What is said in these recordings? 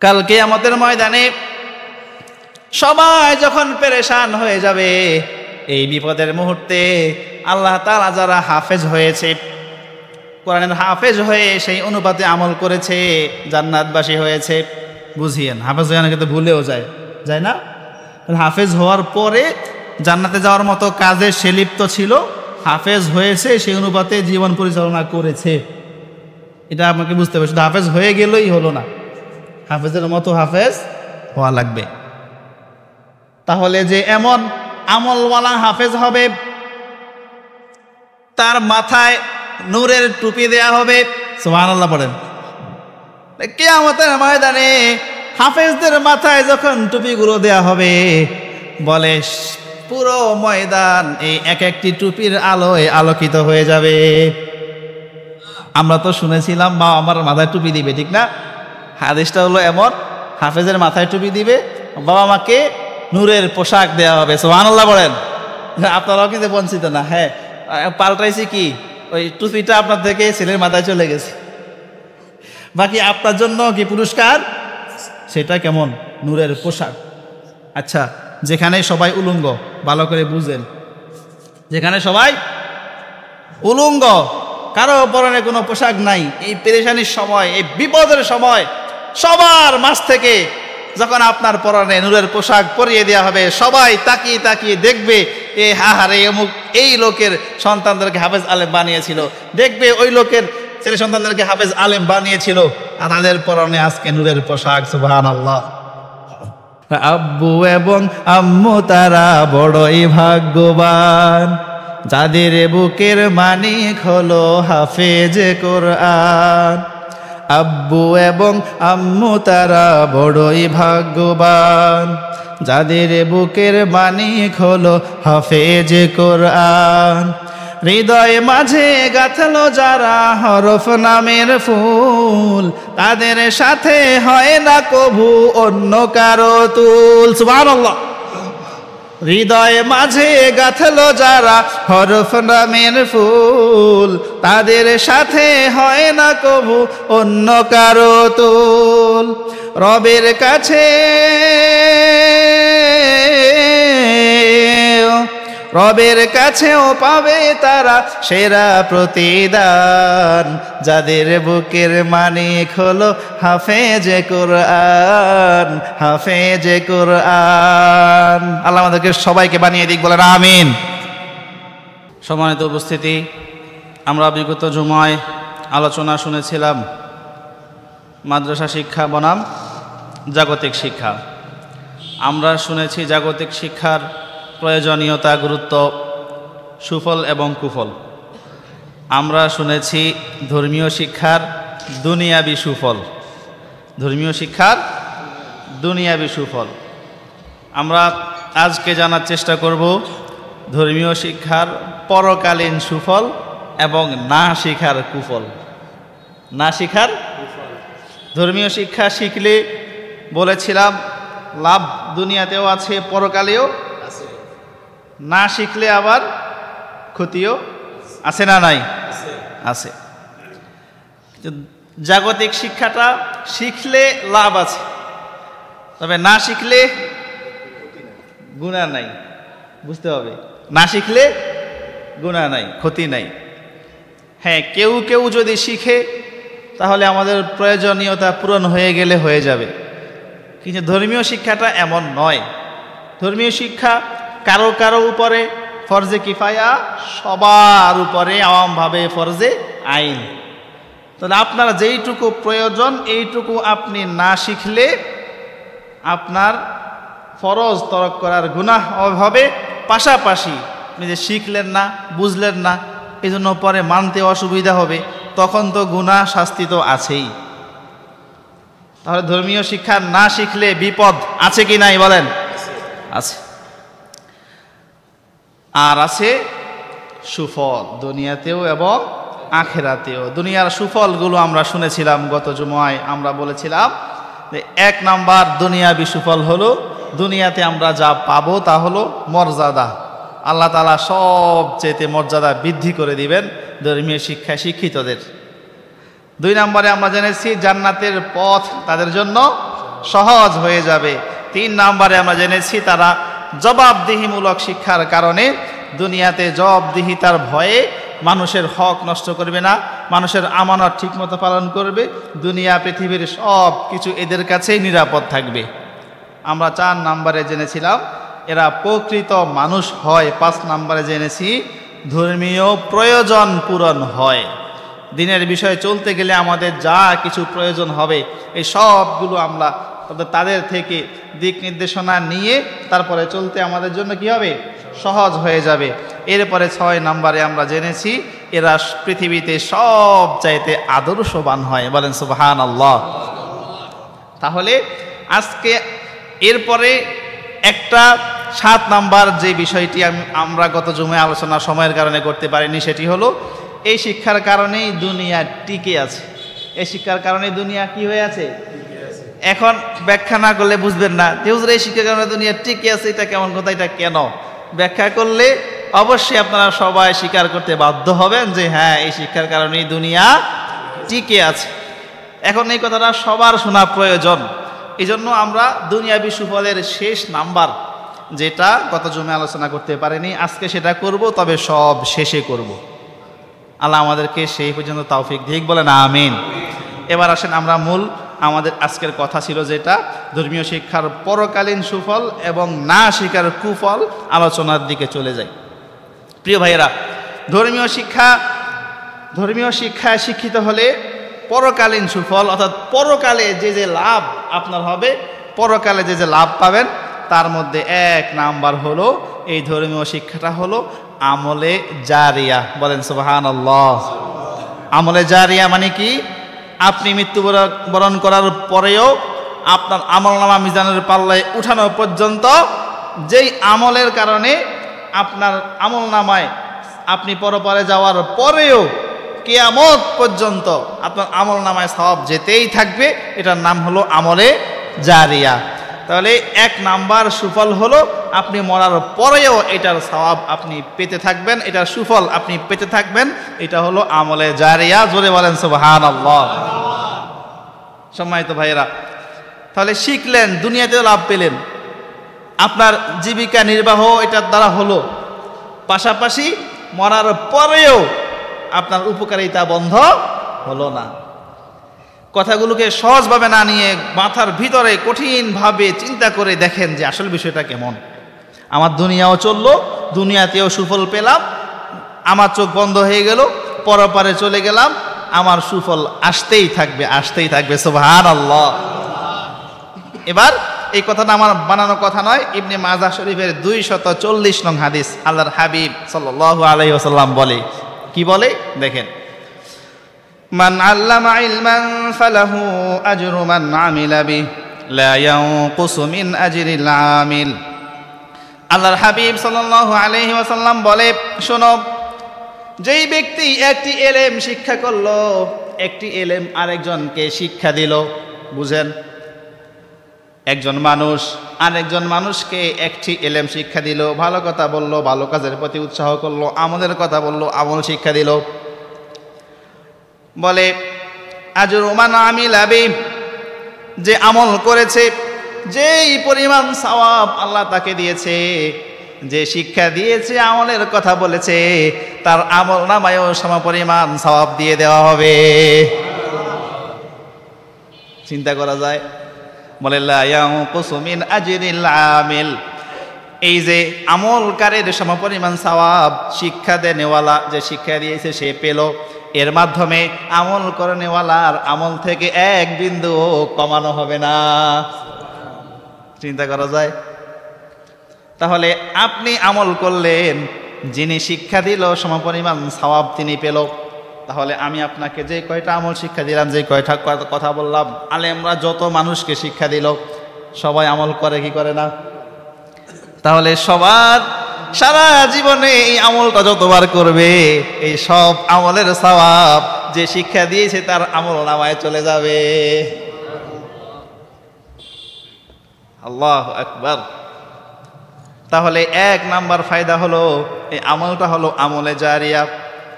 কাল কিয়ামতের ময়দানে সবাই যখন পেরেশান হয়ে যাবে, এই বিপদের মুহূর্তে আল্লাহ তাআলা যারা হাফেজ হয়েছে, কোরআনের হাফেজ হয়ে সেই অনুপাতে আমল করেছে, জান্নাতবাসী হয়েছে। বুঝিয়েন, হাফেজ হয়ে অনেকে তো ভুলেও যায় না? হাফেজ হওয়ার পরে জান্নাতে যাওয়ার মতো কাজে সে লিপ্ত ছিল, হাফেজ হয়েছে সেই অনুপাতে জীবন পরিচালনা করেছে। এটা আপনাকে বুঝতে হবে। শুধু হাফেজ হয়ে গেলেই হলো না, হাফেজের মতো হাফেজ হওয়া লাগবে। তাহলে যে এমন আমলওয়ালা হাফেজ হবে, তার মাথায় নূরের টুপি দেয়া হবে। সুবহানাল্লাহ পড়েন। কিয়ামতের ময়দানে হাফেজদের মাথায় যখন টুপিগুলো দেয়া হবে, বলে পুরো ময়দান এই এক একটি টুপির আলোয় আলোকিত হয়ে যাবে। আমরা তো শুনেছিলাম মা আমার মাথায় টুপি দিবে, ঠিক না? হাদিসটা হলো এমন, হাফেজের মাথায় টুপি দিবে, বাবা মাকে নূরের পোশাক দেওয়া হবে। সুবহানাল্লাহ বলেন। আপনারাও কিন্তু বঞ্চিত না। হ্যাঁ, পাল্টাইছি কি, ওই টুপিটা আপনার থেকে ছেলের মাথায় চলে গেছে, বাকি আপনার জন্য কি পুরস্কার, সেটা কেমন? নূরের পোশাক। আচ্ছা, যেখানে সবাই উলঙ্গ, ভালো করে বুঝেন, যেখানে সবাই উলঙ্গ, কারো পরনে কোনো পোশাক নাই, এই পেরেশানির সময়, এই বিপদের সময় সবার মাঝ থেকে যখন আপনার পরনে নূরের পোশাক পরিয়ে দেওয়া হবে, সবাই তাকিয়ে তাকিয়ে দেখবে, এ হাহারে অমুক এই লোকের সন্তানদেরকে হাফেজ আলেম বানিয়েছিল, দেখবে ওই লোকের ছেলে সন্তানদেরকে হাফেজ আলেম বানিয়েছিল, আর তাদের পরনে আজকে নূরের পোশাক। সুবহানাল্লাহ। আব্বু এবং আম্মু তারা বড়ই ভাগ্যবান, যাদের বুকের মানিক হলো হাফেজ কোরআন। আব্বু এবং আম্মু তারা বড়ই ভাগ্যবান, যাদের বুকের মানিক হলো হাফেজ কোরআন। হৃদয় মাঝে গাঁথলো যারা হরফ নামের ফুল, তাদের সাথে হয় না কভু অন্য কারো তুল। সুবহানাল্লাহ। হৃদয় মাঝে গাঁথলো যারা হরফ নামের ফুল, তাদের সাথে হয় না কভু অন্য কারো তুল। রবের কাছে রবের কাছেও পাবে তারা সেরা প্রতিদান, যাদের বুকের মানিক হলো হাফেজ কোরআন, হাফেজ কোরআন। আল্লাহ আমাদেরকে সবাইকে বানিয়ে দিক, বলেন আমিন। সম্মানিত উপস্থিতি, আমরা বিগত জুমায় আলোচনা শুনেছিলাম মাদ্রাসা শিক্ষা বনাম জাগতিক শিক্ষা। আমরা শুনেছি জাগতিক শিক্ষার প্রয়োজনীয়তা, গুরুত্ব, সুফল এবং কুফল। আমরা শুনেছি ধর্মীয় শিক্ষার দুনিয়াবি সুফল, ধর্মীয় শিক্ষার দুনিয়াবি সুফল। আমরা আজকে জানার চেষ্টা করব ধর্মীয় শিক্ষার পরকালীন সুফল এবং না শিখার কুফল। না শিখার ধর্মীয় শিক্ষা শিখলে বলেছিলাম লাভ দুনিয়াতেও আছে, পরকালেও আছে। না শিখলে আবার ক্ষতিও আছে না নাই? আছে। জাগতিক শিক্ষাটা শিখলে লাভ আছে, তবে না শিখলে গুনাহ নাই। বুঝতে হবে, না শিখলে গুনাহ নাই, ক্ষতি নাই। হ্যাঁ, কেউ কেউ যদি শিখে তাহলে আমাদের প্রয়োজনীয়তা পূরণ হয়ে গেলে হয়ে যাবে, কিন্তু ধর্মীয় শিক্ষাটা এমন নয়। ধর্মীয় শিক্ষা কারো কারো উপরে ফরজে কিফায়া, সবার উপরে আওয়ামভাবে ফরজে আইন। তাহলে আপনার যেইটুকু প্রয়োজন এইটুকু আপনি না শিখলে আপনার ফরজ তরক করার গুনাহ হবে। পাশাপাশি আপনি যে শিখলেন না, বুঝলেন না, এই জন্য পরে মানতে অসুবিধা হবে, তখন তো গুনাহ, শাস্তি তো আছেই। তাহলে ধর্মীয় শিক্ষা না শিখলে বিপদ আছে কি নাই বলেন? আছে। আর আছে সুফল দুনিয়াতেও এবং আখিরাতেও। দুনিয়ার সুফলগুলো আমরা শুনেছিলাম গত জুমায়। আমরা বলেছিলাম যে 1 নাম্বার দুনিয়াবি সুফল হলো দুনিয়াতে আমরা যা পাবো তা হলো মর্যাদা। আল্লাহ তাআলা সবচেয়ে মর্যাদা বৃদ্ধি করে দিবেন ধর্মীয় শিক্ষা শিক্ষিতদের। 2 নম্বরে আমরা জেনেছি জান্নাতের পথ তাদের জন্য সহজ হয়ে যাবে। 3 নম্বরে আমরা জেনেছি তারা জবাবদিহিমূলক শিক্ষার কারণে দুনিয়াতে জবাবদিহিতার ভয়ে মানুষের হক নষ্ট করবে না, মানুষের আমানত ঠিকমতো পালন করবে, দুনিয়া পৃথিবীর সব কিছু এদের কাছেই নিরাপদ থাকবে। আমরা 4 নম্বরে জেনেছিলাম এরা প্রকৃত মানুষ হয়। 5 নম্বরে জেনেছি ধর্মীয় প্রয়োজন পূরণ হয়। দিনের বিষয়ে চলতে গেলে আমাদের যা কিছু প্রয়োজন হবে এই সবগুলো আমরা তাদের থেকে দিক নির্দেশনা নিয়ে তারপরে চলতে আমাদের জন্য কি হবে? সহজ হয়ে যাবে। এরপরে 6 নম্বরে আমরা জেনেছি এরা পৃথিবীতে সব চাইতে আদর্শবান হয়। বলেন সুবহানাল্লাহ। তাহলে আজকে এরপরে একটা 7 নাম্বার যে বিষয়টি আমরা গত জুমায় আলোচনা সময়ের কারণে করতে পারিনি, সেটি হলো এই শিক্ষার কারণেই দুনিয়া টিকে আছে। এই শিক্ষার কারণে দুনিয়া কি হয়ে আছে? এখন ব্যাখ্যা না করলে বুঝবেন না যে হুজুর এই শিক্ষার কারণে দুনিয়া টিকে আছে, এটা কেমন কথা, এটা কেন? ব্যাখ্যা করলে অবশ্যই আপনারা সবাই স্বীকার করতে বাধ্য হবেন যে হ্যাঁ, এই শিক্ষার কারণেই দুনিয়া টিকে আছে। এখন এই কথাটা সবার শোনা প্রয়োজন। এই জন্য আমরা দুনিয়াবি সুফলের শেষ নাম্বার, যেটা গত জুমে আলোচনা করতে পারিনি, আজকে সেটা করব, তবে সব শেষে করব। আল্লাহ আমাদেরকে সেই পর্যন্ত তৌফিক দিক, বলেন আমিন। এবার আসেন আমরা মূল আমাদের আজকের কথা ছিল যেটা ধর্মীয় শিক্ষার পরকালীন সুফল এবং না শিক্ষার কুফল আলোচনার দিকে চলে যায়। প্রিয় ভাইয়েরা, ধর্মীয় শিক্ষায় শিক্ষিত হলে পরকালীন সুফল অর্থাৎ পরকালে যে লাভ আপনার হবে, পরকালে যে লাভ পাবেন তার মধ্যে 1 নাম্বার হলো এই ধর্মীয় শিক্ষাটা হলো আমলে জারিয়া। বলেন সুবহানাল্লাহ। আমলে জারিয়া মানে কি? আপনি মৃত্যুবরণ করার পরেও আপনার আমলনামা মিজানের পাল্লায় উঠানো পর্যন্ত যেই আমলের কারণে আপনার আমলনামায় আপনি পরপারে যাওয়ার পরেও কিয়ামত পর্যন্ত আপনার আমলনামায় সওয়াব যেতেই থাকবে, এটার নাম হলো আমলে জারিয়া। তাহলে 1 নাম্বার সুফল হলো আপনি মরার পরেও এটার সওয়াব আপনি পেতে থাকবেন, এটার সুফল আপনি পেতে থাকবেন। এটা হলো আমলে জারিয়া। জোরে বলেন সুবহানাল্লাহ। সম্মানিত ভাইয়েরা, তাহলে শিখলেন, দুনিয়াতেও লাভ পেলেন, আপনার জীবিকা নির্বাহ এটার দ্বারা হলো, পাশাপাশি মরার পরেও আপনার উপকারিতা বন্ধ হলো না। কথাগুলোকে সহজভাবে না নিয়ে মাথার ভিতরে কঠিনভাবে চিন্তা করে দেখেন যে আসল বিষয়টা কেমন। আমার দুনিয়াও চললো, দুনিয়াতেও সুফল পেলাম, আমার চোখ বন্ধ হয়ে গেল, পরপারে চলে গেলাম, আমার সুফল আসতেই থাকবে। সুবহানাল্লাহ। এবার এই কথাটা আমার বানানো কথা নয়, ইবনে মাজাহ শরীফের 240 নং হাদিস আল্লাহর হাবিব সাল্লাল্লাহু আলাইহি ওয়াসাল্লাম বলে, কি বলে দেখেন, মান আল্লামা ইলমান ফালাহু আজরু মান আমিলা বিহি লা ইয়ানকুসু মিন আজরিল আমিল। আল্লাহর হাবিব সাল্লাল্লাহু আলাইহি ওয়াসাল্লাম বলে, শোনো, যেই ব্যক্তি একটি এলেম শিক্ষা করলো, একটি এলেম আরেকজনকে শিক্ষা দিল, বুঝেন, একজন মানুষ আরেকজন মানুষকে একটি এলেম শিক্ষা দিল, ভালো কথা বলল, ভালো কাজের প্রতি উৎসাহ করলো, আমলের কথা বলল, আমল শিক্ষা দিল, বলে আজরু মান আমিলা বিহি, যে আমল করেছে যেই পরিমাণ সওয়াব আল্লাহ তাকে দিয়েছে, যে শিক্ষা দিয়েছে, আমলের কথা বলেছে, তার আমল নামায়ও সমপরিমাণ সওয়াব দিয়ে দেওয়া হবে। চিন্তা করা যায়? বলে লা ইয়ানকুসু মিন আজরিল আমিল, এই যে আমলকারীর সমপরিমাণ সওয়াব শিক্ষা দেনেওয়ালা যে শিক্ষা দিয়েছে সে পেল, এর মাধ্যমে আমল করেনেওয়ালার আমল থেকে 1 বিন্দুও কমানো হবে না। চিন্তা করা যায়? তাহলে আপনি আমল করলেন, যিনি শিক্ষা দিল সমপরিমাণ সওয়াব তিনি পেল। তাহলে আমি আপনাকে যে কয়টা আমল শিক্ষা দিলাম, যে কয়টা কথা বললাম, আলেমরা যত মানুষকে শিক্ষা দিল, সবাই আমল করে কি করে না? তাহলে সবার সারা জীবনে এই আমলটা যতবার করবে, এই সব আমলের সওয়াব যে শিক্ষা দিয়েছে তার আমল নামায় চলে যাবে। আল্লাহু আকবার। তাহলে 1 নাম্বার ফায়দা হলো এই আমলটা হলো আমলে জারিয়া।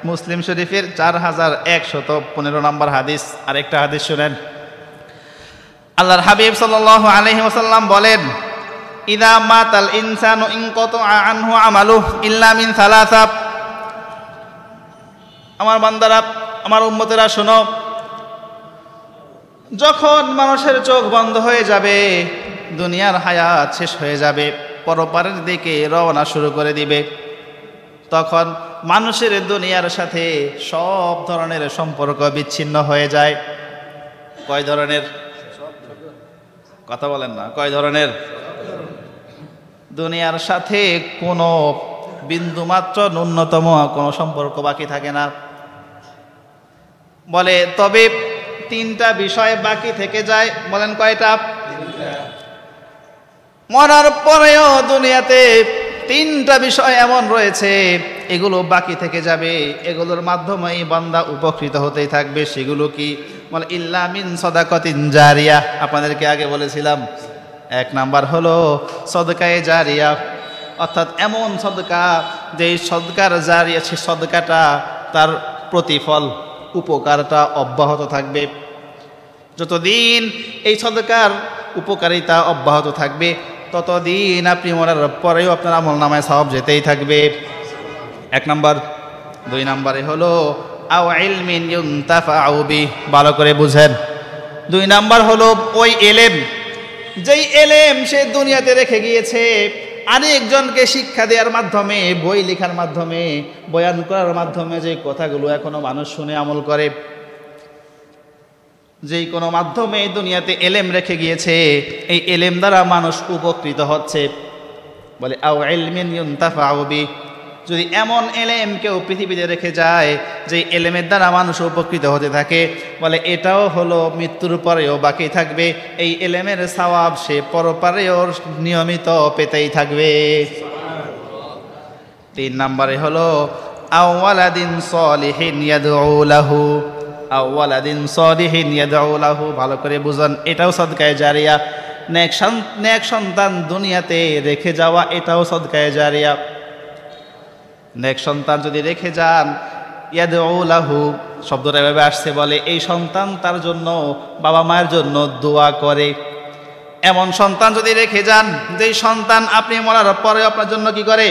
মুসলিম শরীফের 4115 নম্বর হাদিস। আরেকটা হাদিস শুনেন, আল্লাহর হাবিব সাল্লাল্লাহু আলাইহি ওয়াসাল্লাম বলেন, ইযা মাতাল ইনসানু ইনকাতাআ আনহু আমালুহু ইল্লা মিন সালাসা। আমার বান্দারা, আমার উম্মতেরা শোনো, যখন মানুষের চোখ বন্ধ হয়ে যাবে, দুনিয়ার হায়াত শেষ হয়ে যাবে, পরপারের দিকে রওনা শুরু করে দিবে, তখন মানুষের দুনিয়ার সাথে সব ধরনের সম্পর্ক বিচ্ছিন্ন হয়ে যায়। কয় ধরনের? কথা বলেন না, কয় ধরনের? দুনিয়ার সাথে কোনো বিন্দুমাত্র ন্যূনতম কোনো সম্পর্ক বাকি থাকে না। বলে তবে তিনটা বিষয় বাকি থেকে যায়। বলেন কয়টা? মরার পরেও দুনিয়াতে তিনটা বিষয় এমন রয়েছে, এগুলো বাকি থেকে যাবে, এগুলোর মাধ্যমেই বান্দা উপকৃত হতেই থাকবে। সেগুলো কি? বলে ইল্লা মিন সাদাকাতিন জারিয়া। আপনাদেরকে আগে বলেছিলাম, এক নাম্বার হলো সদকায়ে জারিয়া, অর্থাৎ এমন সদকা যে সদকার জারিয়া, সে সদকাটা তার প্রতিফল, উপকারটা অব্যাহত থাকবে। যতদিন এই সদকার উপকারিতা অব্যাহত থাকবে, ততদিন আপনি মরার পরেও আপনার আমল নামায় সওয়াব যেতেই থাকবে। এক নাম্বার। দুই নাম্বারে হলো আও ইলমিন ইউনতাফাউ বিহি। ভালো করে বুঝেন। দুই নাম্বার হলো ওই এলেম, যেই এলেম সে দুনিয়াতে রেখে গিয়েছে, আরেকজনকে শিক্ষা দেওয়ার মাধ্যমে, বই লেখার মাধ্যমে, বয়ান করার মাধ্যমে যে কথাগুলো এখনো মানুষ শুনে আমল করে, যেই কোনো মাধ্যমে দুনিয়াতে এলেম রেখে গিয়েছে, এই এলেম দ্বারা মানুষ উপকৃত হচ্ছে। বলে আও ইলমিন ইউনতাফাউ বিহি। যদি এমন এলেম কেউ পৃথিবীতে রেখে যায়, যে এলেমের দ্বারা মানুষ উপকৃত হতে থাকে, বলে এটাও হলো মৃত্যুর পরেও বাকি থাকবে। এই এলেমের সওয়াব সে পরপারেও নিয়মিত পেতেই থাকবে। তিন নম্বরে হলো আও ওয়ালাদিন সালিহিন ইয়াদউ লাহু। আও ওয়ালাদিন সালিহিন ইয়াদউ লাহু। ভালো করে বুঝুন, এটাও সদকায়ে জারিয়া। নেক সন্তান দুনিয়াতে রেখে যাওয়া, এটাও সদকায়ে জারিয়া। নেক সন্তান যদি রেখে যান, ইয়াদউ লাহু শব্দটা এভাবে আসছে, বলে এই সন্তান তার জন্য, বাবা মায়ের জন্য দোয়া করে। এমন সন্তান যদি রেখে যান, যেই সন্তান আপনি মরার পরে আপনার জন্য কি করে?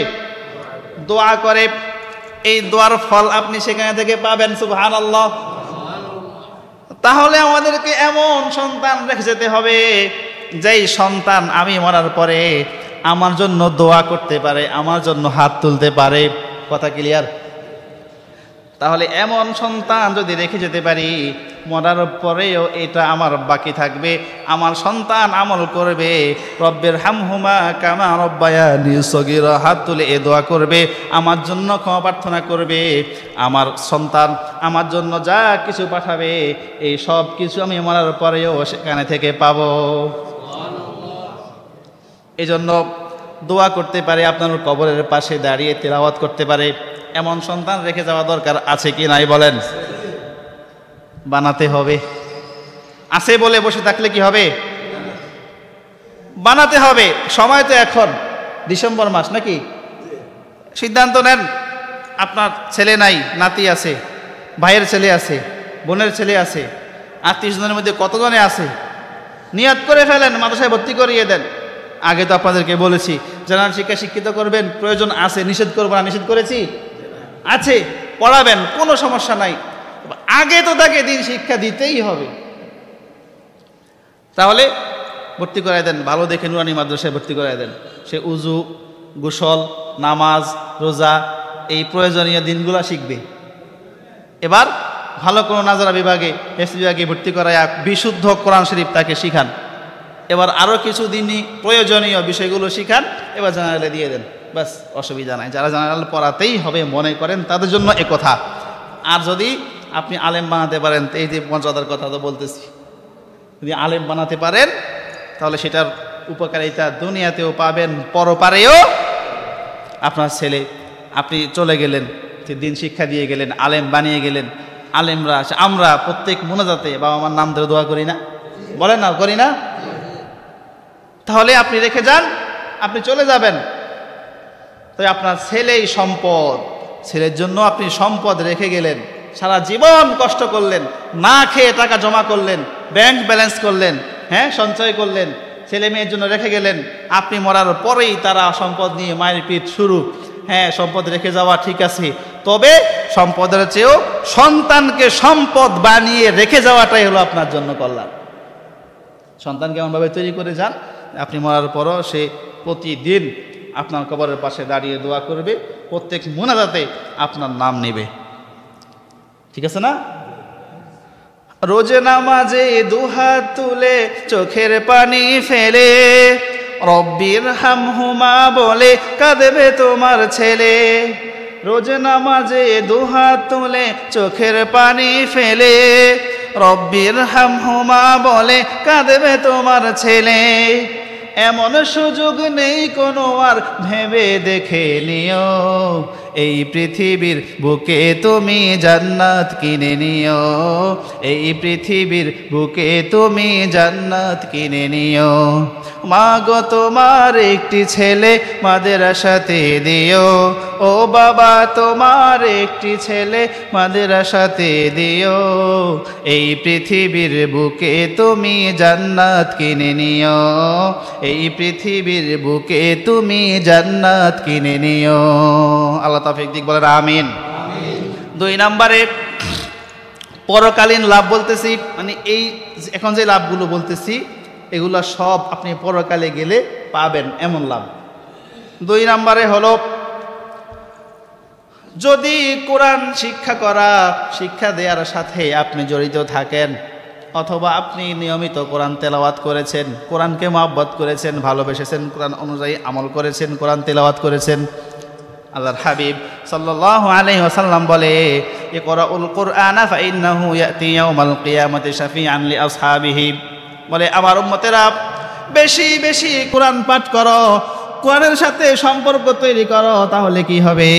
দোয়া করে। এই দোয়ার ফল আপনি সেখানে থেকে পাবেন। সুবহানাল্লাহ। তাহলে আমাদেরকে এমন সন্তান রেখে যেতে হবে, যেই সন্তান আমি মরার পরে আমার জন্য দোয়া করতে পারে, আমার জন্য হাত তুলতে পারে। কথা ক্লিয়ার? তাহলে এমন সন্তান যদি রেখে যেতে পারি, মরার পরেও এটা আমার বাকি থাকবে। আমার সন্তান আমল করবে, রব্বির হামহুমা কামা রব্বায়ানি সগীরা, হাত তুলে এ দোয়া করবে, আমার জন্য ক্ষমা প্রার্থনা করবে। আমার সন্তান আমার জন্য যা কিছু পাঠাবে, এই সব কিছু আমি মরার পরেও সেখানে থেকে পাবো। এই জন্য দোয়া করতে পারে, আপনার কবরের পাশে দাঁড়িয়ে তিলাওয়াত করতে পারে। এমন সন্তান রেখে যাওয়া দরকার আছে কি নাই বলেন? বানাতে হবে। আছে বলে বসে থাকলে কি হবে? বানাতে হবে। সময় তো এখন ডিসেম্বর মাস, নাকি? সিদ্ধান্ত নেন। আপনার ছেলে নাই, নাতি আছে, ভাইয়ের ছেলে আছে, বোনের ছেলে আছে, আত্মীয় স্বজনের মধ্যে কতজনে আছে, নিয়ত করে ফেলেন, মাদ্রাসায় ভর্তি করিয়ে দেন। আগে তো আপনাদেরকে বলেছি, জেনারেল শিক্ষা শিক্ষিত করবেন, প্রয়োজন আছে, নিষেধ করবো না, নিষেধ করেছি? আছে, পড়াবেন, কোনো সমস্যা নাই। আগে তো তাকে দিন শিক্ষা দিতেই হবে। তাহলে ভর্তি করাই দেন, ভালো দেখে নুরানি মাদ্রাসায় ভর্তি করাই দেন। সে উজু, গোসল, নামাজ, রোজা, এই প্রয়োজনীয় দিনগুলো শিখবে। এবার ভালো কোনো নাজারা বিভাগে, হেফজ বিভাগে ভর্তি করায় বিশুদ্ধ কোরআন শরীফ তাকে শিখান। এবার আরও কিছু দিনই প্রয়োজনীয় বিষয়গুলো শিখান, এবার জেনারেলে দিয়ে দেন, ব্যাস, অসুবিধা নাই। যারা জেনারেল পড়াতেই হবে মনে করেন, তাদের জন্য এ কথা। আর যদি আপনি আলেম বানাতে পারেন, এই যে মর্যাদার কথা তো বলতেছি, যদি আলেম বানাতে পারেন, তাহলে সেটার উপকারিতা দুনিয়াতেও পাবেন, পরপারেও। আপনার ছেলে, আপনি চলে গেলেন, দিন শিক্ষা দিয়ে গেলেন, আলেম বানিয়ে গেলেন। আলেমরা, আমরা প্রত্যেক মোনাজাতে বাবা মার নাম ধরে দোয়া করি না? বলেন না, করি না? তাহলে আপনি রেখে যান, আপনি চলে যাবেন, তাই আপনার ছেলেই সম্পদ। ছেলের জন্য আপনি সম্পদ রেখে গেলেন, সারা জীবন কষ্ট করলেন, না খেয়ে টাকা জমা করলেন, ব্যাংক ব্যালেন্স করলেন, হ্যাঁ সঞ্চয় করলেন, ছেলে মেয়ের জন্য রেখে গেলেন, আপনি মরার পরেই তারা সম্পদ নিয়ে মায়ের পিঠ শুরু। হ্যাঁ সম্পদ রেখে যাওয়া ঠিক আছে, তবে সম্পদের চেয়েও সন্তানকে সম্পদ বানিয়ে রেখে যাওয়াটাই হলো আপনার জন্য কল্যাণ। সন্তানকে এমনভাবে তৈরি করে যান আপনি মরার পরও সে প্রতিদিন আপনার কবরের পাশে দাঁড়িয়ে দোয়া করবে, প্রত্যেক মুনাজাতে আপনার নাম নেবে। ঠিক আছে না? রোজ নামাজে দুহাত তুলে চোখের পানি ফেলে রব্বির হামহুমা বলে কাঁদবে তোমার ছেলে। রোজ নামাজে দুহাত তুলে চোখের পানি ফেলে রব্বির হামহুমা বলে কাঁদবে তোমার ছেলে। এমন সুযোগ নেই কোনো আর ভেবে দেখে নিও, এই পৃথিবীর বুকে তুমি জান্নাত কিনে নিও, এই পৃথিবীর বুকে তুমি জান্নাত কিনে নিও। মা গো তোমার একটি ছেলে মাদ্রাসাতে দিও, ও বাবা তোমার একটি ছেলে মাদ্রাসাতে দিও, এই পৃথিবীর বুকে তুমি জান্নাত কিনে নিও, এই পৃথিবীর বুকে তুমি জান্নাত কিনে নিও। আল্লাহ তাওফীক দিক বলেন আমিন। 2 নম্বরে পরকালীন লাভ বলতেছি, মানে এই এখন যে লাভগুলো বলতেছি এগুলো সব আপনি পরকালে গেলে পাবেন এমন লাভ। 2 নম্বরে হলো যদি কোরআন শিক্ষা দেওয়ার সাথে আপনি জড়িত থাকেন, অথবা আপনি নিয়মিত কোরআন তেলাওয়াত করেছেন, কোরআনকে মহব্বত করেছেন, ভালোবেসেছেন, কোরআন অনুযায়ী আমল করেছেন, কোরআন তেলাওয়াত করেছেন। আল্লাহর হাবিব সাল্লাল্লাহু আলাইহি ওয়াসাল্লাম বলে ইকরাউল কুরআনা ফাইন্নাহু ইয়াতি ইয়াউমাল কিয়ামাতি শাফিআন লি আসহাবিহি, বলে আমার উম্মতেরা বেশি বেশি কোরআন পাঠ করো, কোরআনের সাথে সম্পর্ক তৈরি করো, তাহলে কি হবে?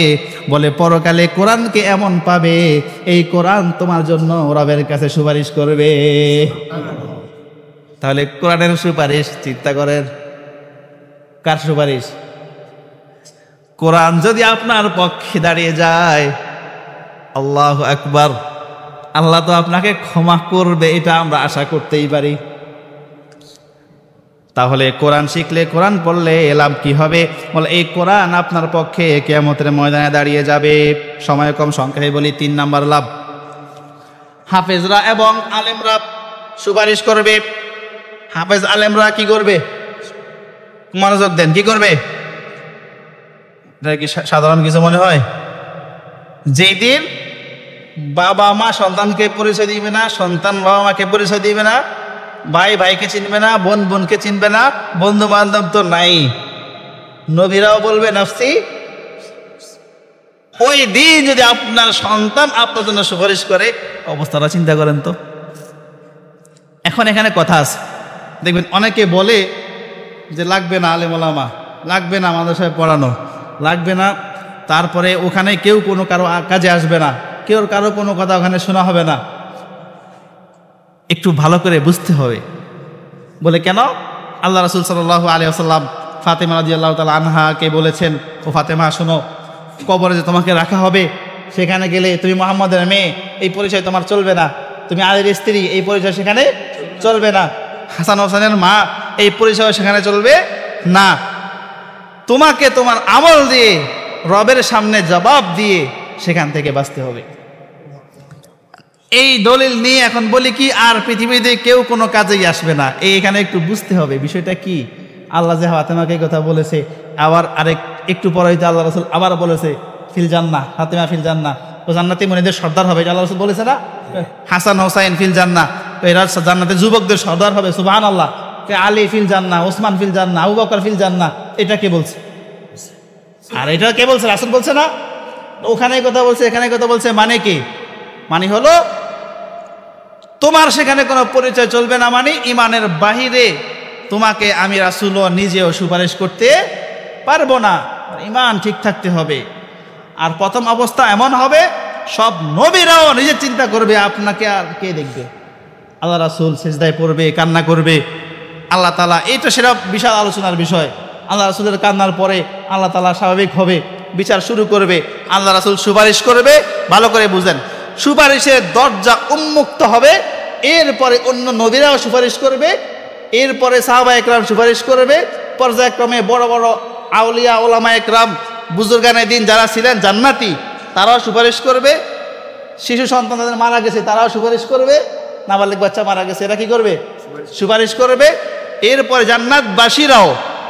বলে পরকালে কোরআনকে এমন পাবে এই কোরআন তোমার জন্য রবের কাছে সুপারিশ করবে। তাহলে কোরআনের সুপারিশ চিন্তা করেন, কার সুপারিশ? কোরআন যদি আপনার পক্ষে দাঁড়িয়ে যায়, আল্লাহু আকবার, আল্লাহ তো আপনাকে ক্ষমা করবে, এটা আমরা আশা করতেই পারি। তাহলে কোরআন শিখলে, কোরআন পড়লে লাভ কি হবে? বলে এই কোরআন আপনার পক্ষে কিয়ামতের ময়দানে দাঁড়িয়ে যাবে। সময় কম, সংখ্যায় বলি 3 নম্বর লাভ, হাফেজরা এবং আলেমরা সুপারিশ করবে। হাফেজ আলেমরা কি করবে? মনোযোগ দেন, কি করবে? এটা কি সাধারণ কিছু মনে হয়? যেই দিন বাবা মা সন্তানকে পরিচয় দিবে না, সন্তান বাবা মাকে পরিচয় দিবে না, ভাই ভাইকে চিনবে না, বোন বোনকে চিনবে না, বন্ধু বান্ধব তো নাই, নবীরাও বলবে নাফসি। ওই দিন যদি আপনার সন্তান আপনার জন্য সুপারিশ করে, অবস্থাটা চিন্তা করেন তো। এখন এখানে কথা আছে, দেখবেন অনেকে বলে যে লাগবে না আলেম ওলামা, লাগবে না মাদ্রাসায় পড়ানো, লাগবে না, তারপরে ওখানে কেউ কোনো কারো কাজে আসবে না, কেউ কারো কোনো কথা ওখানে শোনা হবে না। একটু ভালো করে বুঝতে হবে। বলে কেন? আল্লাহ রাসূল সাল্লাল্লাহু আলাইহি ওয়াসাল্লাম ফাতেমা রাদিয়াল্লাহু তাআলা আনহাকে বলেছেন, ও ফাতেমা শোনো, কবরে যে তোমাকে রাখা হবে সেখানে গেলে তুমি মুহাম্মদের মেয়ে, এই পরিচয় তোমার চলবে না। তুমি আলীর স্ত্রী, এই পরিচয় সেখানে চলবে না। হাসান হোসেনের মা, এই পরিচয় সেখানে চলবে না। তোমাকে তোমার আমল দিয়ে রবের সামনে জবাব দিয়ে সেখান থেকে বাঁচতে হবে। এই দলিল নিয়ে এখন বলি কি, আর পৃথিবীতে কেউ কোনো কাজেই আসবে না। এখানে একটু বুঝতে হবে বিষয়টা কি। আল্লাহ যে ফাতেমাকে কথা বলেছে, আবার আরেক একটু পরে হয়তো আল্লাহ রাসূল আবার বলেছে ফিল জান্নাহ, ফাতেমা ফিল জান্নাহ, ও জান্নাতি মনিদের সর্দার হবে, আল্লাহ রাসূল বলেছে না? হাসান হোসাইন ফিল জান্নাহ, এরা জান্নাতে যুবকদের সর্দার হবে, সুবহানাল্লাহ। আলী ফিল জান্নাহ, ওসমান ফিল জান্নাহ, আবু বকর ফিল জান্নাহ, এটা কে বলছে? আর এটা কে বলছে? রাসূল বলছে না? ওখানে কথা বলছে, এখানে কথা বলছে, মানে কি? মানে হলো তোমার সেখানে কোনো পরিচয় চলবে না, মানে ইমানের বাহিরে তোমাকে আমি রাসূলও নিজেও সুপারিশ করতে পারবো না। ইমান ঠিক থাকতে হবে। আর প্রথম অবস্থা এমন হবে, সব নবীরাও নিজে চিন্তা করবে আপনাকে আর কে দেখবে। আল্লাহ রাসূল সিজদায় পড়বে, কান্না করবে, আল্লাহ তাআলা, এটা সেটা বিশাল আলোচনার বিষয়। আল্লাহ রাসূলের কান্নার পরে আল্লাহ তাআলা স্বাভাবিক হবে, বিচার শুরু করবে, আল্লাহ রাসূল সুপারিশ করবে। ভালো করে বুঝেন, সুপারিশের দরজা উন্মুক্ত হবে, এরপরে অন্য নবীরাও সুপারিশ করবে, এরপরে সাহাবা একরাম সুপারিশ করবে, পর্যায়ক্রমে বড় বড় আউলিয়া ওলামা একরাম বুজুর্গানে দিন যারা ছিলেন জান্নাতি তারাও সুপারিশ করবে, শিশু সন্তান যাদের মারা গেছে তারাও সুপারিশ করবে, নাবালিগ বাচ্চা মারা গেছে এরা কি করবে? সুপারিশ করবে। এরপরে জান্নাতবাসীরাও,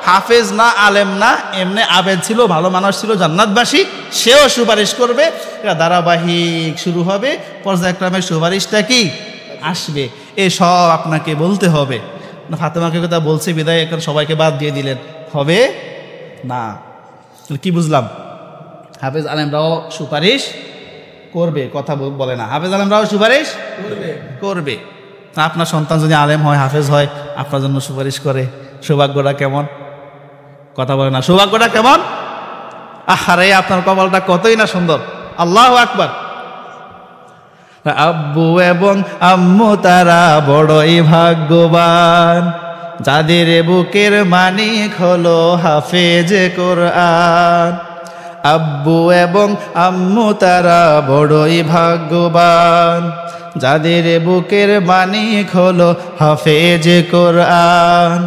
হাফেজ না আলেম না এমনি আবেদ ছিল, ভালো মানুষ ছিল, জান্নাতবাসী, সেও সুপারিশ করবে। এটা ধারাবাহিক শুরু হবে, পর্যায়ক্রমের সুপারিশটা কি আসবে, এ সব আপনাকে বলতে হবে। ফাতেমাকে কথা বলছে বিদায় এখন সবাইকে বাদ দিয়ে দিলেন, হবে না। কি বুঝলাম? হাফেজ আলেমরাও সুপারিশ করবে, কথা বলে না, হাফেজ আলেমরাও সুপারিশ করবে। আপনার সন্তান যদি আলেম হয়, হাফেজ হয়, আপনার জন্য সুপারিশ করে, সৌভাগ্যটা কেমন? কথা বলে না, সৌভাগ্যটা কেমন? আহারে আপনার কপালটা কতই না সুন্দর। আল্লাহু আকবার। আব্বু এবং আম্মু তারা বড়ই ভাগ্যবান, যাদের বুকের মানিক হলো হাফেজ কোরআন। আব্বু এবং আম্মু তারা বড়ই ভাগ্যবান, যাদের বুকের মানিক হলো হাফেজ কোরআন।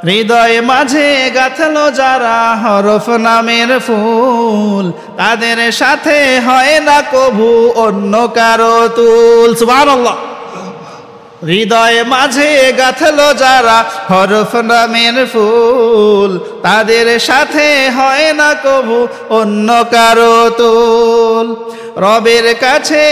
হৃদয় মাঝে গাঁথলো যারা হরফ নামের ফুল, তাদের সাথে হয় না কভু অন্য কারো তুল। সুবহানাল্লাহ। হৃদয় মাঝে গাঁথলো যারা হরফ নামের ফুল, তাদের সাথে হয় না কভু অন্য কারো তুল। রবের কাছে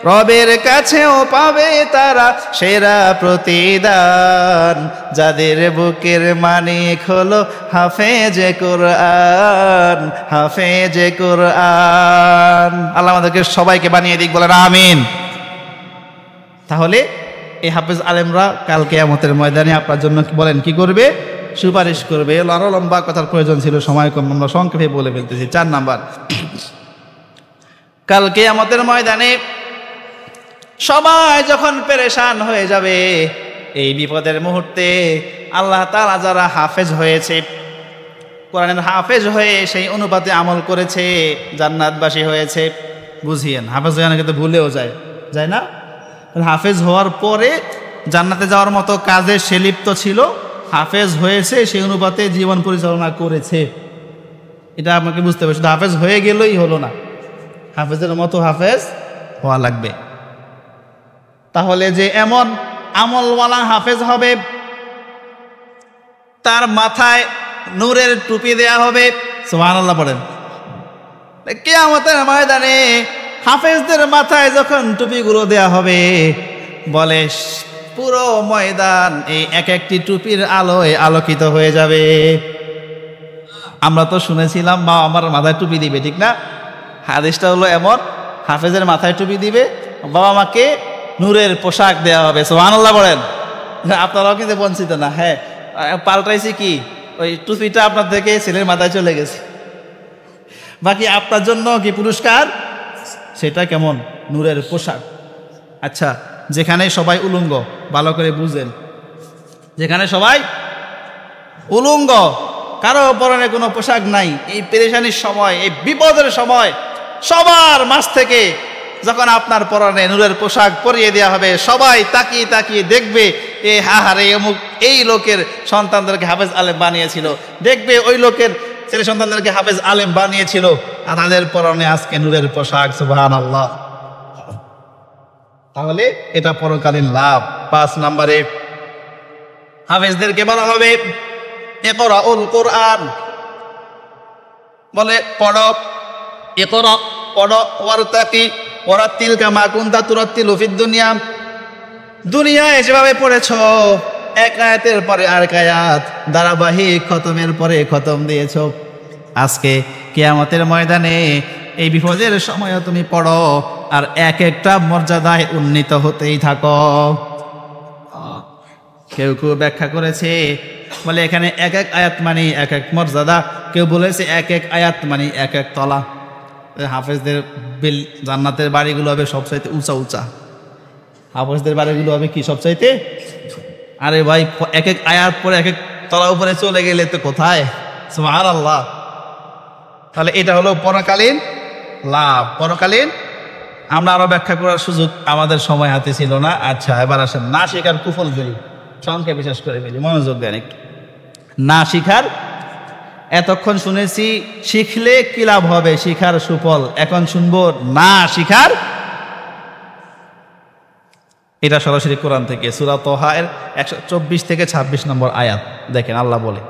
রবের কাছেও পাবে তারা সেরা প্রতিদান, যাদের বুকের মানিক হলো হাফেজ কোরআন, হাফেজ কোরআন। আল্লাহ আমাদেরকে সবাইকে বানিয়ে দিক, বলেন আমিন। তাহলে এই হাফেজ আলেমরা কাল কিয়ামতের ময়দানে আপনার জন্য বলেন কি করবে? সুপারিশ করবে। আরো লম্বা কথার প্রয়োজন ছিল, সময় কম, আমরা সংক্ষেপে বলে ফেলতেছি। 4 নাম্বার, কাল কিয়ামতের ময়দানে সবাই যখন পেরেশান হয়ে যাবে, এই বিপদের মুহূর্তে আল্লাহ তাআলা যারা হাফেজ হয়েছে, কোরআনের হাফেজ হয়ে সেই অনুপাতে আমল করেছে, জান্নাতবাসী হয়েছে। বুঝিয়েন, হাফেজ হয়ে অনেকে তো ভুলেও যায় না? হাফেজ হওয়ার পরে জান্নাতে যাওয়ার মতো কাজে সে লিপ্ত ছিল, হাফেজ হয়েছে সেই অনুপাতে জীবন পরিচালনা করেছে, এটা আমাকে বুঝতে হবে। শুধু হাফেজ হয়ে গেলেই হলো না, হাফেজের মতো হাফেজ হওয়া লাগবে। তাহলে যে এমন আমলওয়ালা হাফেজ হবে, তার মাথায় নূরের টুপি দেয়া হবে। সুবহানাল্লাহ পড়েন। কিয়ামতের ময়দানে হাফেজদের মাথায় যখন টুপিগুলো দেয়া হবে, বলে পুরো ময়দান এই এক একটি টুপির আলোয় আলোকিত হয়ে যাবে। আমরা তো শুনেছিলাম মা আমার মাথায় টুপি দিবে, ঠিক না? হাদিসটা হলো এমন, হাফেজের মাথায় টুপি দিবে, বাবা মাকে নূরের পোশাক দেওয়া হবে। সুবহানাল্লাহ বলেন। আপনারাও কিন্তু বঞ্চিত না। হ্যাঁ, পাল্টাইছি কি, ওই টুপিটা আপনার থেকে ছেলের মাথায় চলে গেছে, বাকি আপনার জন্য কি পুরস্কার, সেটা কেমন? নূরের পোশাক। আচ্ছা, যেখানে সবাই উলঙ্গ, ভালো করে বুঝেন, যেখানে সবাই উলঙ্গ, কারো পরনে কোনো পোশাক নাই, এই পেরেশানির সময়, এই বিপদের সময় সবার মাঝ থেকে যখন আপনার পরনে নূরের পোশাক পরিয়ে দেওয়া হবে, সবাই তাকিয়ে তাকিয়ে দেখবে, এ হাহারে অমুক এই লোকের সন্তানদেরকে হাফেজ আলেম বানিয়েছিল, দেখবে ওই লোকের ছেলে সন্তানদেরকে হাফেজ আলেম বানিয়েছিল, আর তাদের পরনে আজকে নূরের পোশাক। সুবহানাল্লাহ। তাহলে এটা পরকালীন লাভ। 5 নম্বরে হাফেজদেরকে বলা হবে ইকরাউল কোরআন, বলে পড়ো, ইকরা পড়ো, ওয়ারতাকি ওয়ারাতিল কামা কুনতা তুরাতিলু ফিদ দুনিয়া, দুনিয়ায় যেভাবে পড়েছো এক আয়াতের পরে আরেক আয়াত ধারাবাহিক খতমের পরে খতম দিয়েছো, আজকে কিয়ামতের ময়দানে এই বিপদের সময়ও তুমি পড়ো, আর এক একটা মর্যাদায় উন্নীত হতেই থাকো। কেউ কেউ ব্যাখ্যা করেছে, বলে এখানে এক এক আয়াত মানে এক এক মর্যাদা, কেউ বলেছে এক এক আয়াত মানে এক এক তলা। হাফেজদের জান্নাতের বাড়িগুলো হবে সবচাইতে উঁচা উঁচা, হাফেজদের বাড়িগুলো হবে কি সবচাইতে? আরে ভাই, এক এক আয়াত পরে এক এক তলা উপরে চলে গেলে তো কোথায়? সুবহানাল্লাহ। তাহলে এটা হলো পরকালীন লাভ, পরকালীন আমরা আরো ব্যাখ্যা করার সুযোগ আমাদের সময় হাতে ছিল না। আচ্ছা, এবার আসেন না শিখার কুফল ফেলি, সংক্ষেপে বিশেষ করে ফেলি, মনোযোগ দেন একটু। না শিখার, এতক্ষণ শুনেছি শিখলে কি লাভ হবে, শিখার সুফল। এখন শুনবো না শিখার। এটা সরাসরি কোরআন থেকে, সূরা তাহা এর 124 থেকে 26 নম্বর আয়াত। দেখেন আল্লাহ বলে,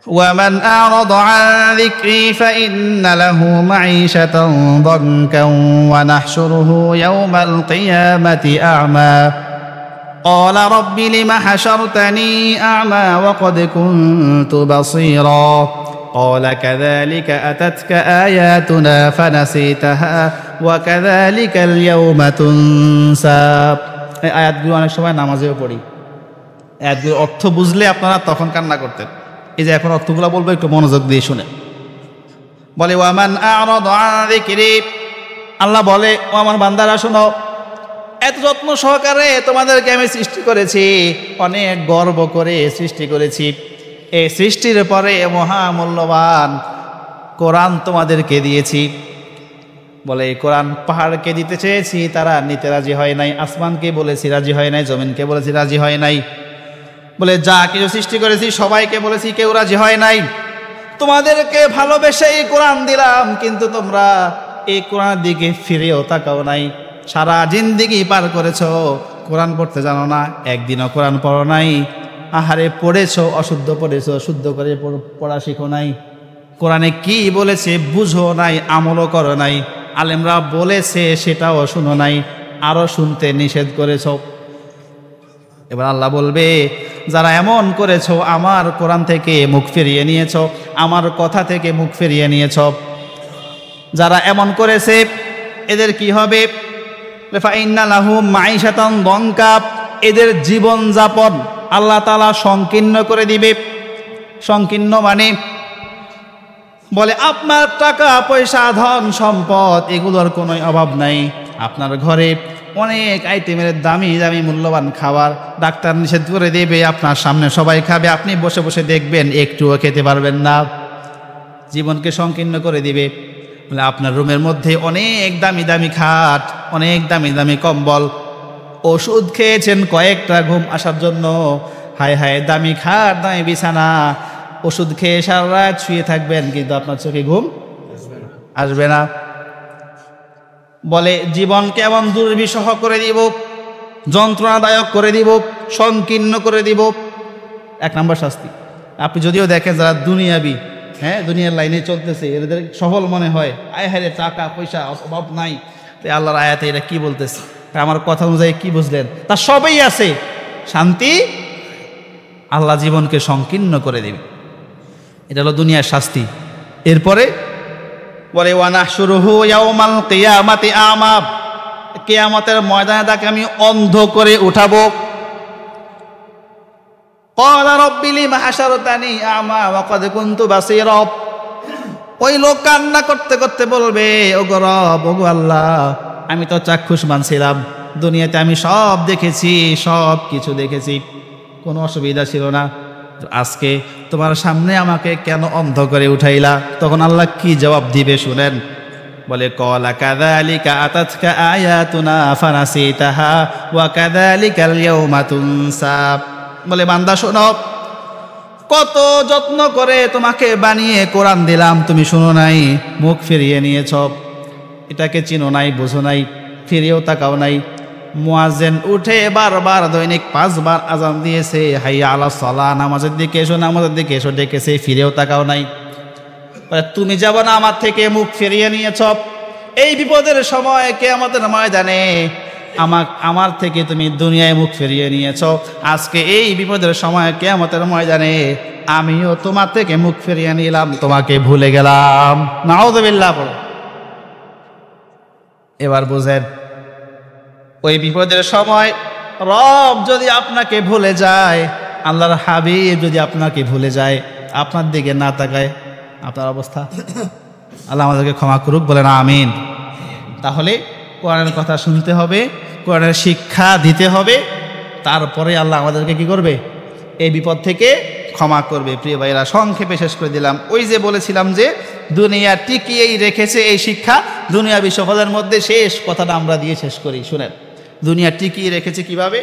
وَمَنْ أَعْرَضَ عَنْ ذِكْرِي فَإِنَّ لَهُ مَعِيشَةً ضَنكًا وَنَحْشُرُهُ يَوْمَ الْقِيَامَةِ أَعْمَى قَالَ رَبِّ لِمَ حَشَرْتَنِي أَعْمَى وَقَدْ كُنْتُ بَصِيرًا قَالَ كَذَلِكَ أَتَتْكَ آيَاتُنَا فَنَسِيتَهَا وَكَذَلِكَ الْيَوْمَ تُنْسَى। এই আয়াতগুলো অনেক সময় নামাজেও পড়ি, আয়াতগুলোর অর্থ বুঝলে আপনারা তখন কান্না করতেন। এই যে এখন অর্থগুলো বলবো, একটু মনোযোগ দিয়ে শুনে। বলে ওয়ামান আ'রাদা আন যিকরি, আল্লাহ বলে ও আমার বান্দারা শোনো, এত যত্ন সহকারে তোমাদেরকে আমি সৃষ্টি করেছি, অনেক গর্ব করে সৃষ্টি করেছি। এই সৃষ্টির পরে মহামূল্যবান কোরআন তোমাদেরকে দিয়েছি। বলে এই কোরআন পাহাড়কে দিতে চেয়েছি, তারা নিতে রাজি হয় নাই। আসমানকে বলেছি রাজি হয় নাই, জমিনকে বলেছি রাজি হয় নাই। বলে যা কিছু সৃষ্টি করেছি সবাইকে বলেছি, কেউ রাজি হয় নাই। তোমাদেরকে ভালোবেসে এই কোরআন দিলাম, কিন্তু তোমরা এই কোরআনের দিকে ফিরেও তাকাও নাই। সারা জিন্দেগি পার করেছো, কোরআন পড়তে জানো না, একদিনও কোরআন পড়ো নাই। আহারে পড়েছো, অশুদ্ধ পড়েছো, শুদ্ধ করে পড়া শিখো নাই। কোরআনে কি বলেছে বুঝো নাই, আমলও করো নাই। আলেমরা বলেছে সেটাও শুনো নাই, আরো শুনতে নিষেধ করেছো। এবার আল্লাহ বলবে, যারা এমন করেছো, আমার কোরআন থেকে মুখ ফিরিয়ে নিয়েছো, আমার কথা থেকে মুখ ফিরিয়ে নিয়েছো, যারা এমন করেছে এদের কি হবে? ফাইন্না লাহুম মাঈশাতান দনকা, এদের জীবন যাপন আল্লাহ তাআলা সংকীর্ণ করে দিবে। সংকীর্ণ মানে বলে আপনার টাকা পয়সা ধন সম্পদ এগুলোর কোনো অভাব নাই, আপনার ঘরে অনেক আইটেমের দামি দামি মূল্যবান খাবার, ডাক্তার নিষেধ করে দেবে, আপনার সামনে সবাই খাবে, আপনি বসে বসে দেখবেন, একটুও খেতে পারবেন না। জীবনকে সংকীর্ণ করে দিবে। বলে আপনার রুমের মধ্যে অনেক দামি দামি খাট, অনেক দামি দামি কম্বল, ওষুধ খেয়েছেন কয়েকটা ঘুম আসার জন্য, হায় হায় দামি খাট দামি বিছানা, ওষুধ খেয়ে সারা রাত শুয়ে থাকবেন, কিন্তু আপনার চোখে ঘুম আসবে না। বলে জীবনকে এমন দুর্বিষহ করে দিব, যন্ত্রণাদায়ক করে দিব, সংকীর্ণ করে দিব। এক নম্বর শাস্তি। আপনি যদিও দেখেন যারা দুনিয়াবি, হ্যাঁ দুনিয়ার লাইনে চলতেছে, এদের সফল মনে হয়, আয় হায় টাকা পয়সা অভাব নাই। তাই আল্লাহর আয়াতে এটা কি বলতেছে, আমার কথা অনুযায়ী কি বুঝলেন? তার সবই আছে, শান্তি। আল্লাহ জীবনকে সংকীর্ণ করে দেবে, এটা হলো দুনিয়ার শাস্তি। এরপরে বলে ওয়ানাহশুরুহু ইয়াউমাল কিয়ামাতি আমা, কিয়ামতের ময়দানে তাকে আমি অন্ধ করে উঠাবো। ক্বালা রাব্বি লিমা হাশারতানি আমা ওয়া ক্বাদ কুনতু বাসীরা, ওই লোক কান্না করতে করতে বলবে, ওগো রব, ওগো আল্লাহ, আমি তো চাক্ষুষমান ছিলাম, দুনিয়াতে আমি সব দেখেছি, সব কিছু দেখেছি, কোনো অসুবিধা ছিল না, আজকে তোমার সামনে আমাকে কেন অন্ধ করে উঠাইলা? তখন আল্লাহ কি জবাব দিবে শুনেন। বলে ক্বালা কাযালিকা আতাতকা আয়াতুনা ফানাসিতাহা ওয়া কাযালিকাল ইয়াউমা তুনসা। বলে বান্দা শোনো, কত যত্ন করে তোমাকে বানিয়ে কোরআন দিলাম, তুমি শুনো নাই, মুখ ফিরিয়ে নিয়েছ, এটাকে চিনো নাই, বুঝো নাই, ফিরেও তাকাও নাই। মুয়াজ্জিন উঠে বারবার দৈনিক 5 বার আজান দিয়েছে, হাইয়া আলাস সালাহ, নামাজের দিকে এসো, নামাজের দিকে এসো ডেকেছে, ফিরেও তাকাও নাই। তুমি যাব না আমার থেকে মুখ ফিরিয়ে নিয়েছ। এই বিপদের সময় কিয়ামতের ময়দানে আমার থেকে তুমি দুনিয়ায় মুখ ফিরিয়ে নিয়েছ, আজকে এই বিপদের সময় কিয়ামতের ময়দানে আমিও তোমার থেকে মুখ ফিরিয়ে নিলাম, তোমাকে ভুলে গেলাম। নাউযুবিল্লাহ। এবার বুঝেন, ওই বিপদের সময় রব যদি আপনাকে ভুলে যায়, আল্লাহর হাবিব যদি আপনাকে ভুলে যায়, আপনার দিকে না তাকায়, আপনার অবস্থা। আল্লাহ আমাদেরকে ক্ষমা করুক, বলেন আমিন। তাহলে কোরআনের কথা শুনতে হবে, কোরআনের শিক্ষা দিতে হবে, তারপরে আল্লাহ আমাদেরকে কি করবে? এই বিপদ থেকে ক্ষমা করবে। প্রিয় ভাইরা, সংক্ষেপে শেষ করে দিলাম। ওই যে বলেছিলাম যে দুনিয়া টিকিয়েই রেখেছে এই শিক্ষা, দুনিয়াবি সফলের মধ্যে শেষ কথাটা আমরা দিয়ে শেষ করি। শুনেন, দুনিয়া টিকিয়ে রেখেছে কিভাবে?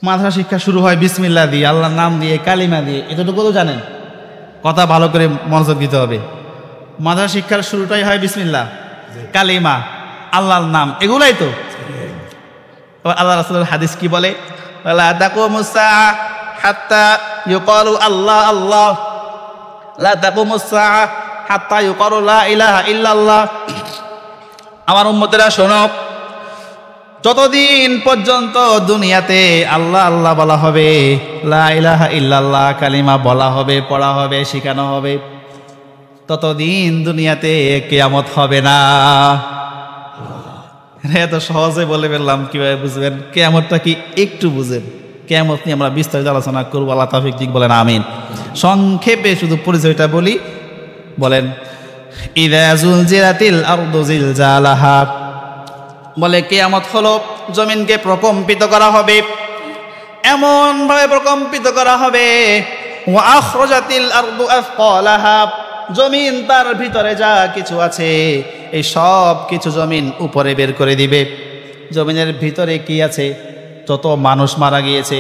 মাদ্রাসা শিক্ষা শুরু হয় বিসমিল্লাহ দিয়ে, আল্লাহর নাম দিয়ে, কালিমা দিয়ে। এতটুকু তো জানেন, কথা ভালো করে মনোযোগ দিতে হবে। মাদ্রাসা শিক্ষার শুরুটাই হয় বিসমিল্লাহ, কালিমা, আল্লাহর নাম, এগুলাই তো। আল্লাহ রাসূলের হাদিস কি বলে? লা তাকুমুস সাআ হাত্তা ইউকালু আল্লাহ আল্লাহ, লা তাকুমুস সাআ হাত্তা ইউকালু লা ইলাহা ইল্লাল্লাহ। আমার উম্মতেরা শোনো, যতদিন পর্যন্ত দুনিয়াতে আল্লাহ আল্লাহ বলা হবে, লা ইলাহা ইল্লাল্লাহ কালিমা বলা হবে, পড়া হবে, শেখানো হবে, ততদিন দুনিয়াতে কিয়ামত হবে না। এত সহজে বলে ফেললাম, কিভাবে বুঝবেন? কিয়ামতটা কি একটু বুঝেন? কিয়ামত নিয়ে আমরা বিস্তারিত আলোচনা করবো, আল্লাহ তাওফিক দিক, বলেন আমিন। সংক্ষেপে শুধু পরিচয়টা বলি। বলেন, ইযা যুলজিলাতিল আরদু জিলজালাহা, বলে কিয়ামত হলো জমিনকে প্রকম্পিত করা হবে, এমন ভাবে প্রকম্পিত করা হবে, ওয়া আখরাজাতিল আরদু আফকালাহা, জমিন তার ভিতরে যা কিছু আছে এই সব কিছু জমিন উপরে বের করে দিবে। জমিনের ভিতরে কি আছে? যত মানুষ মারা গিয়েছে,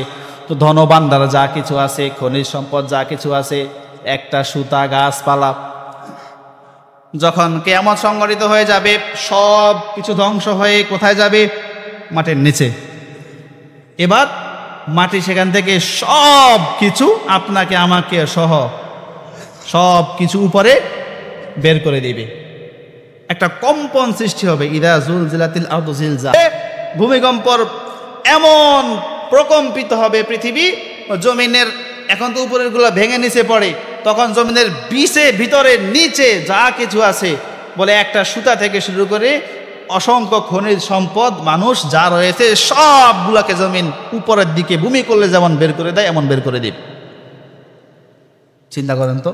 তো ধনভাণ্ডার যা কিছু আছে, খনিজ সম্পদ যা কিছু আছে, একটা সুতা, গাছপালা, যখন কিয়ামত সংঘটিত হয়ে যাবে, সব কিছু ধ্বংস হয়ে কোথায় যাবে? মাটির নিচে। এবার মাটি সেখান থেকে সব কিছু আপনাকে আমাকে সহ সব কিছু উপরে বের করে দিবে। একটা কম্পন সৃষ্টি হবে। ইদা যুলজিলাতিল আরদু জিলজালাহা, ভূমিকম্পর এমন প্রকম্পিত হবে পৃথিবী, জমিনের এখন তো উপরের গুলো ভেঙে নিচে পড়ে, তখন জমিনের ভিতরে নিচে যা কিছু আছে, বলে একটা সুতা থেকে শুরু করে অসংখ্য খনিজ সম্পদ, মানুষ যা রয়েছে সবগুলাকে জমিন উপরের দিকে ভূমি করলে যেমন বের করে দেয়, এমন বের করে দিবে। চিন্তা করেন তো।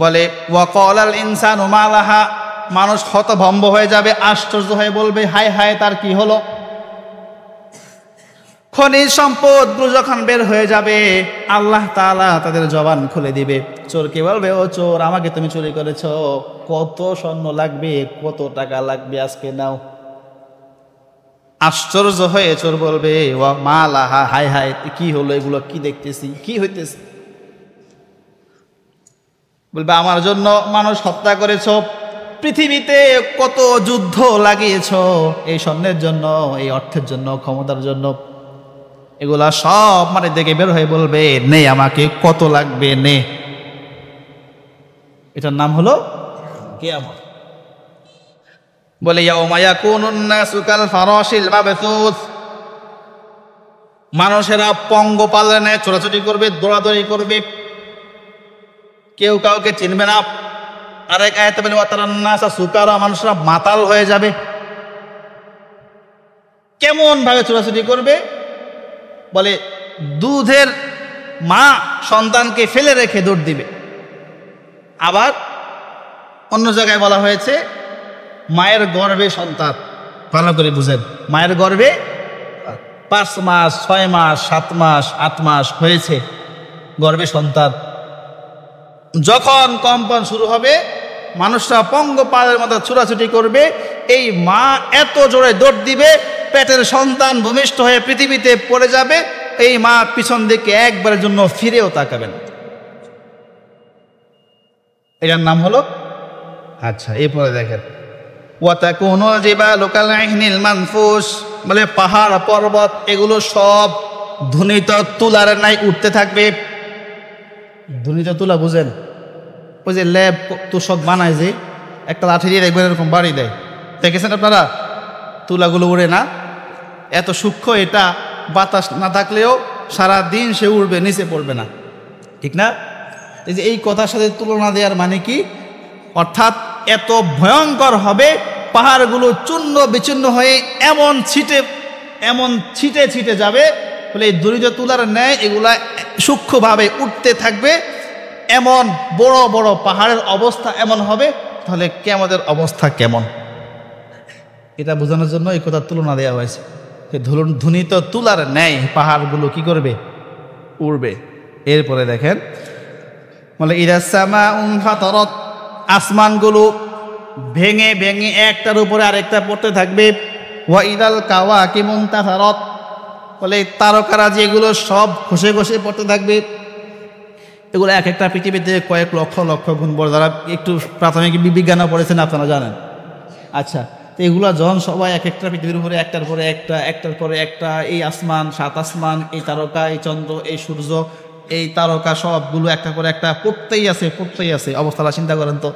বলে ওয়াকালাল ইনসানু মা লাহা, মানুষ হতভম্ব হয়ে যাবে, আশ্চর্য হয়ে বলবে, হায় হায় তার কি হলো? খনিজ সম্পদগুলো যখন বের হয়ে যাবে, আল্লাহ তাআলা তাদের জবান খুলে দিবে। চোরকে বলবে, ও চোর, আমাকে তুমি চুরি করেছো, কত স্বর্ণ লাগবে, কত টাকা লাগবে, আজকে নাও। আশ্চর্য হয়ে চোর বলবে, ওয়া মা লাহা, হায় হায় কি হলো, এগুলো কি দেখতেছি, কি হইতেছে? বলবে, আমার জন্য মানুষ হত্যা করেছ, পৃথিবীতে কত যুদ্ধ লাগিয়েছ এই স্বর্ণের জন্য, এই অর্থের জন্য, ক্ষমতার জন্য, এগুলা সব মানে দেখে বের হয়ে বলবে, নে আমাকে কত লাগবে, নে। এটার নাম হলো কিয়ামত। বলে ইয়াউমা ইয়াকুনুন নাসু কাল ফারাশিল মাবসুস, মানুষেরা পঙ্গপালের ন্যায় ছোটাছুটি করবে, দৌড়াদৌড়ি করবে, কেউ কাউকে চিনবে না। আরেক আয়াতে বলে ওয়াতারান নাসা সুকারা, মানুষরা মাতাল হয়ে যাবে। কেমন ভাবে ছোটাছুটি করবে? বলে দুধের মা সন্তানকে ফেলে রেখে দৌড় দিবে। আবার অন্য জায়গায় বলা হয়েছে মায়ের গর্ভে সন্তান। ভালো করে বুঝেন, মায়ের গর্ভে 5 মাস, 6 মাস, 7 মাস, 8 মাস হয়েছে গর্ভে সন্তান। যখন কম্পন শুরু হবে, মানুষরা পঙ্গপালের মতো ছোটাছুটি করবে, এই মা এত জোরে দৌড় দিবে, পেটের সন্তান ভূমিষ্ঠ হয়ে পৃথিবীতে পড়ে যাবে, এই মা পিছন দিকে একবারের জন্য ফিরেও তাকাবেন। এটার নাম হলো, আচ্ছা এরপরে দেখেন, ওয়াতাকুনুল জিবালু কাল ইহনিল মানফুস, বলে পাহাড় পর্বত এগুলো সব ধুনিত তুলার ন্যায় উঠতে থাকবে। ধুনিত তুলা বুঝেন? ওই যে ল্যাব তোষক বানায়, যে একটা লাঠি দিয়ে একবার এরকম বাড়ি দেয়, দেখেছেন আপনারা? তুলাগুলো উড়ে না, এত সূক্ষ্ম, এটা বাতাস না থাকলেও সারা দিন সে উড়বে, নিচে পড়বে না, ঠিক না? এই যে এই কথার সাথে তুলনা দেওয়ার মানে কি? অর্থাৎ এত ভয়ঙ্কর হবে, পাহাড়গুলো চূর্ণ বিচূর্ণ হয়ে এমন ছিটে ছিটে যাবে, বলে এই দরিদ্র তুলার ন্যায় এগুলা সূক্ষ্মভাবে উঠতে থাকবে। এমন বড় বড় পাহাড়ের অবস্থা এমন হবে, তাহলে কিয়ামতের অবস্থা কেমন? এটা বোঝানোর জন্য এই কথার তুলনা দেওয়া হয়েছে। ধুনিত তুলার ন্যায় পাহাড়গুলো কি করবে? উড়বে। এরপরে দেখেন, বলে ইদা সামাউন ফাতারাত, আসমানগুলো ভেঙে ভেঙে একটার উপরে আরেকটা পড়তে থাকবে। ওয়া ইদাল কাওয়াকিবু ইনতাসারাত, বলে তারকারা যেগুলো সব খসে খসে পড়তে থাকবে। এগুলো এক একটা পৃথিবীতে কয়েক লক্ষ লক্ষ গুণ বড়। যারা একটু প্রাথমিক বিজ্ঞানও পড়েছেন আপনারা জানেন। আচ্ছা, তো এগুলো যখন সবাই এক একটা পৃথিবীর উপরে একটার পরে একটা একটার পরে একটা, এই আসমান, সাত আসমান, এই তারকা, এই চন্দ্র, এই সূর্য, এই তারকা সবগুলো একটা করে একটা পড়তেই আছে পড়তেই আছে। অবস্থাটা চিন্তা করেন তো।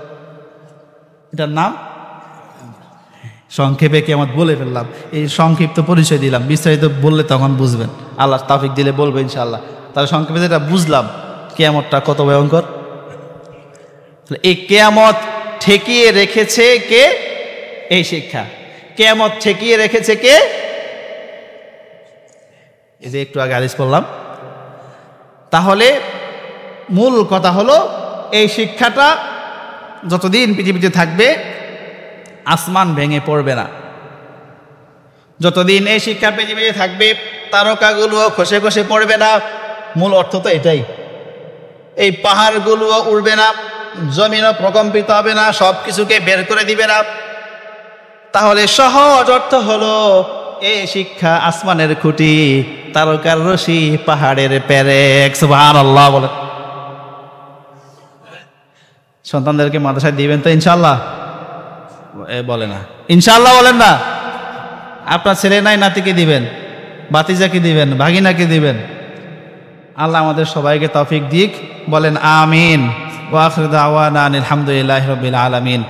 এটার নাম সংক্ষেপে কিয়ামত বলে ফেললাম, এই সংক্ষিপ্ত পরিচয় দিলাম। বিস্তারিত বললে তখন বুঝবেন, আল্লাহ তাওফিক দিলে বলবো ইনশাআল্লাহ। তাহলে সংক্ষেপে যেটা বুঝলাম কিয়ামতটা কত ভয়ঙ্কর। এই কিয়ামত ঠেকিয়ে রেখেছে কে? এই শিক্ষা। কিয়ামত ঠেকিয়ে রেখেছে কে? এই যে একটু আগে হাদিস পড়লাম। তাহলে মূল কথা হলো এই শিক্ষাটা যতদিন পৃথিবীতে থাকবে আসমান ভেঙে পড়বে না। যতদিন এই শিক্ষা পৃথিবীতে থাকবে তারকাগুলো খসে খসে পড়বে না। মূল অর্থ তো এটাই। এই পাহাড়গুলোও উড়বে না, জমিনও প্রকম্পিত হবে না, সব কিছুকে বের করে দিবে না। তাহলে সহজ অর্থ হলো এই শিক্ষা আসমানের খুঁটি, তারকার রশি, পাহাড়ের পেরেক। সুবহানাল্লাহ বলে। সন্তানদেরকে মাদ্রাসায় দিবেন তো ইনশাআল্লাহ? বলে না ইনশাআল্লাহ, বলেন না। আপনার ছেলে নাই, নাতিকে দিবেন, ভাতিজাকে দিবেন, ভাগিনাকে দিবেন। আল্লাহ আমাদের সবাইকে তৌফিক দিক। বলেন আমিন। ওয়া আখিরু দাওয়ানা আলহামদুলিল্লাহি রাব্বিল আলামিন।